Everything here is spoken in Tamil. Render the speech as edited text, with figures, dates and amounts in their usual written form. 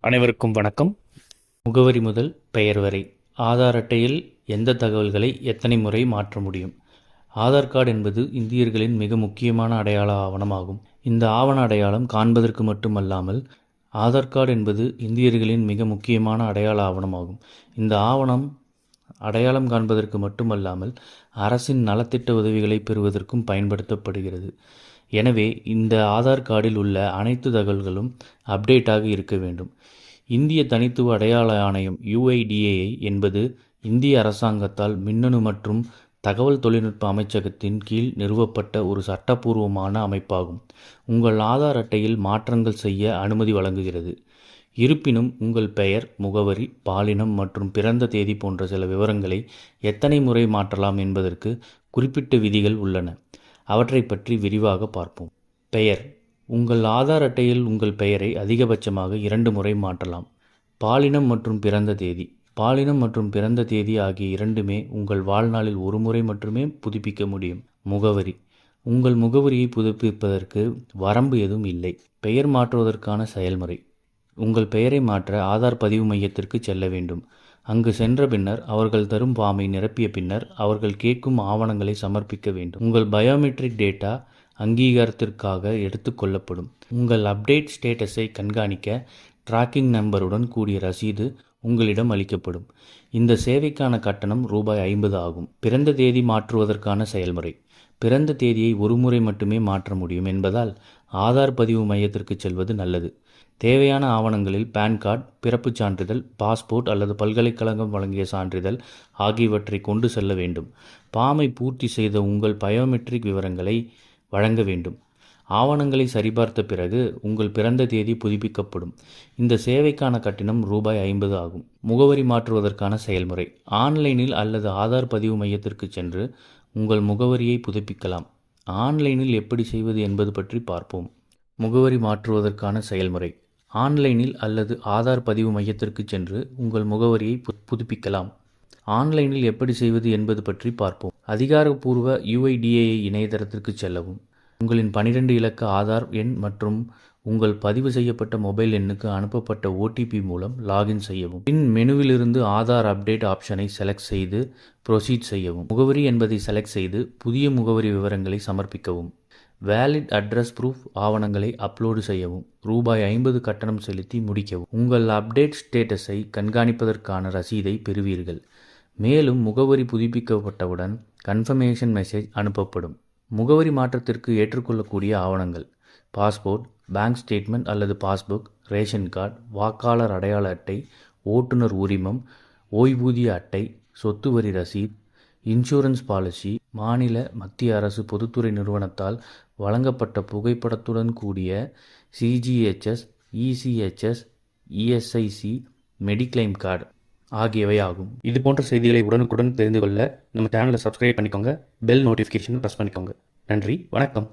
அனைவருக்கும் வணக்கம். முகவரி முதல் பெயர் வரை ஆதார் அட்டையில் எந்த தகவல்களை எத்தனை முறை மாற்ற முடியும்? ஆதார் கார்டு என்பது இந்தியர்களின் மிக முக்கியமான அடையாள ஆவணமாகும். இந்த ஆவண அடையாளம் காண்பதற்கு மட்டுமல்லாமல் ஆதார் கார்டு என்பது இந்தியர்களின் மிக முக்கியமான அடையாள ஆவணமாகும். இந்த ஆவணம் அடையாளம் காண்பதற்கு மட்டுமல்லாமல் அரசின் நலத்திட்ட உதவிகளை பெறுவதற்கும் பயன்படுத்தப்படுகிறது. எனவே இந்த ஆதார் கார்டில் உள்ள அனைத்து தகவல்களும் அப்டேட்டாக இருக்க வேண்டும். இந்திய தனித்துவ அடையாள ஆணையம் UIDAI என்பது இந்திய அரசாங்கத்தால் மின்னணு மற்றும் தகவல் தொழில்நுட்ப அமைச்சகத்தின் கீழ் நிறுவப்பட்ட ஒரு சட்டப்பூர்வமான அமைப்பாகும். உங்கள் ஆதார் அட்டையில் மாற்றங்கள் செய்ய அனுமதி வழங்குகிறது. இருப்பினும் உங்கள் பெயர், முகவரி, பாலினம் மற்றும் பிறந்த தேதி போன்ற சில விவரங்களை எத்தனை முறை மாற்றலாம் என்பதற்கு குறிப்பிட்ட விதிகள் உள்ளன. அவற்றை பற்றி விரிவாக பார்ப்போம். பெயர்: உங்கள் ஆதார் அட்டையில் உங்கள் பெயரை அதிகபட்சமாக 2 முறை மாற்றலாம். பாலினம் மற்றும் பிறந்த தேதி: பாலினம் மற்றும் பிறந்த தேதி ஆகிய இரண்டுமே உங்கள் வாழ்நாளில் ஒரு முறை மட்டுமே புதுப்பிக்க முடியும். முகவரி: உங்கள் முகவரியை புதுப்பிப்பதற்கு வரம்பு எதுவும் இல்லை. பெயர் மாற்றுவதற்கான செயல்முறை: உங்கள் பெயரை மாற்ற ஆதார் பதிவு மையத்திற்கு செல்ல வேண்டும். அங்கு சென்ற பின்னர் அவர்கள் தரும் ஃபார்மை நிரப்பிய பின்னர் அவர்கள் கேட்கும் ஆவணங்களை சமர்ப்பிக்க வேண்டும். உங்கள் பயோமெட்ரிக் டேட்டா அங்கீகாரத்திற்காக எடுத்துக்கொள்ளப்படும். உங்கள் அப்டேட் ஸ்டேட்டஸை கண்காணிக்க டிராக்கிங் நம்பருடன் கூடிய ரசீது உங்களிடம் அளிக்கப்படும். இந்த சேவைக்கான கட்டணம் ₹50 ஆகும். பிறந்த தேதி மாற்றுவதற்கான செயல்முறை: பிறந்த தேதியை ஒரு முறை மட்டுமே மாற்ற முடியும் என்பதால் ஆதார் பதிவு மையத்திற்கு செல்வது நல்லது. தேவையான ஆவணங்களில் பான் கார்டு, பிறப்புச் சான்றிதழ், பாஸ்போர்ட் அல்லது பல்கலைக்கழகம் வழங்கிய சான்றிதழ் ஆகியவற்றை கொண்டு செல்ல வேண்டும். ஃபார்மை பூர்த்தி செய்த உங்கள் பயோமெட்ரிக் விவரங்களை வழங்க வேண்டும். ஆவணங்களை சரிபார்த்த பிறகு உங்கள் பிறந்த தேதி புதுப்பிக்கப்படும். இந்த சேவைக்கான கட்டணம் ₹50 ஆகும். முகவரி மாற்றுவதற்கான செயல்முறை: ஆன்லைனில் அல்லது ஆதார் பதிவு மையத்திற்கு சென்று உங்கள் முகவரியை புதுப்பிக்கலாம். ஆன்லைனில் எப்படி செய்வது என்பது பற்றி பார்ப்போம். முகவரி மாற்றுவதற்கான செயல்முறை: ஆன்லைனில் அல்லது ஆதார் பதிவு மையத்திற்கு சென்று உங்கள் முகவரியை புதுப்பிக்கலாம். ஆன்லைனில் எப்படி செய்வது என்பது பற்றி பார்ப்போம். அதிகாரப்பூர்வ UIDAI இணையதளத்திற்கு செல்லவும். உங்களின் 12 இலக்க ஆதார் எண் மற்றும் உங்கள் பதிவு செய்யப்பட்ட மொபைல் எண்ணுக்கு அனுப்பப்பட்ட OTP மூலம் லாகின் செய்யவும். பின் மெனுவிலிருந்து ஆதார் அப்டேட் ஆப்ஷனை செலக்ட் செய்து ப்ரொசீட் செய்யவும். முகவரி என்பதை செலக்ட் செய்து புதிய முகவரி விவரங்களை சமர்ப்பிக்கவும். வேலிட் அட்ரஸ் ப்ரூஃப் ஆவணங்களை அப்லோடு செய்யவும். ₹50 கட்டணம் செலுத்தி முடிக்கவும். உங்கள் அப்டேட் ஸ்டேட்டஸை கண்காணிப்பதற்கான ரசீதை பெறுவீர்கள். மேலும் முகவரி புதுப்பிக்கப்பட்டவுடன் கன்ஃபர்மேஷன் மெசேஜ் அனுப்பப்படும். முகவரி மாற்றத்திற்கு ஏற்றுக்கொள்ளக்கூடிய ஆவணங்கள்: பாஸ்போர்ட், பேங்க் ஸ்டேட்மெண்ட் அல்லது பாஸ்புக், ரேஷன் கார்டு, வாக்காளர் அடையாள அட்டை, ஓட்டுநர் உரிமம், ஓய்வூதிய அட்டை, சொத்து வரி ரசீது, இன்சூரன்ஸ் பாலிசி, மாநில, மத்திய அரசு பொதுத்துறை நிறுவனத்தால் வழங்கப்பட்ட புகைப்படத்துடன் கூடிய CGHS, ECHS, ESIC, mediclaim card ஆகியவை ஆகும். இது போன்ற செய்திகளை உடனுக்குடன் தெரிந்து கொள்ள நம்ம சேனலை சப்ஸ்கிரைப் பண்ணிக்கோங்க. பெல் நோட்டிஃபிகேஷன் ப்ரெஸ் பண்ணிக்கோங்க. நன்றி, வணக்கம்.